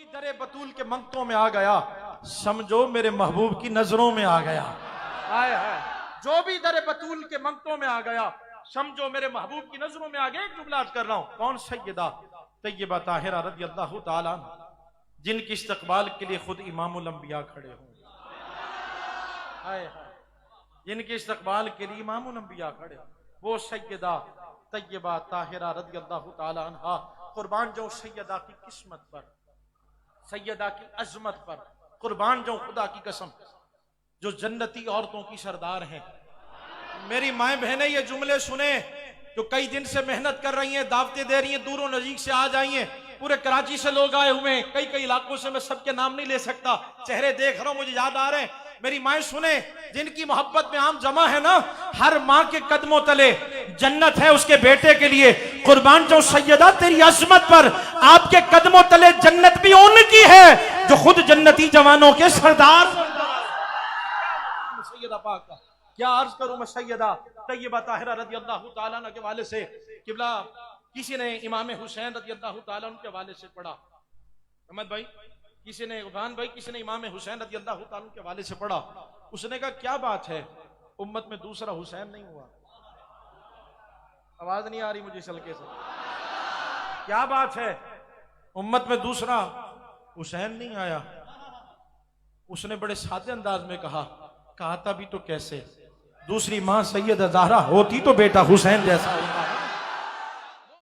दरे बतूल के मंगतों में आ गया, समझो मेरे महबूब की नजरों में आ गया। हाय हाय, जो भी दरे बतूल के मंगतों में आ गया, समझो मेरे महबूब की नजरों में आ गया। एक जुमला अर्ज कर रहा हूं, कौन? सैयदा तैयबा ताहिरा रज़ियल्लाहु ताला अन्हा, जिनकी इस्तकबाल के लिए खुद इमामुल अंबिया खड़े हों। हाय हाय, जिनके इस्तकबाल के लिए इमामुल अंबिया खड़े हों, वो सैयदा तैयबा ताहिरा रज़ियल्लाहु ताला अन्हा। कुर्बान जाऊं सैयदा की किस्मत पर, सैयदा की अजमत पर, कुर्बान जाऊं खुदा की कसम, जो जन्नती औरतों की सरदार हैं। मेरी माए बहनें ये जुमले सुने, जो कई दिन से मेहनत कर रही हैं, दावतें दे रही हैं, दूरों नजीक से आ जाइए। पूरे कराची से लोग आए हुए हैं, कई कई इलाकों से, मैं सबके नाम नहीं ले सकता, चेहरे देख रहा हूं मुझे याद आ रहे हैं। मेरी माएं सुने, जिनकी मोहब्बत में आम जमा है ना, हर माँ के कदमों तले जन्नत है उसके बेटे के लिए। कुर्बान जाऊं सैयदा तेरी अजमत पर, आपके कदमों तले जन्नत भी उनकी है जो खुद जन्नती जवानों के सरदार। सैयदा पाक का क्या अर्ज करूं मैं। सैयदा तैयबा ताहिरा रज़ियल्लाहु ताला अन्हा के वाले से किबला, किसी ने इमाम हुसैन रज़ियल्लाहु ताला अन्हु के वाले से पढ़ा, अहमद भाई, किसी ने उबान भाई, किसी ने इमाम हुसैन रज़ियल्लाहु ताला अन्हु के वाले से पढ़ा। उसने कहा क्या बात है, उम्मत में दूसरा हुसैन नहीं हुआ? आवाज नहीं आ रही मुझे सलके से। क्या बात है, उम्मत में दूसरा हुसैन नहीं आया? उसने बड़े सादे अंदाज में कहा था भी तो कैसे, दूसरी मां सैयदा ज़हरा होती तो बेटा हुसैन जैसा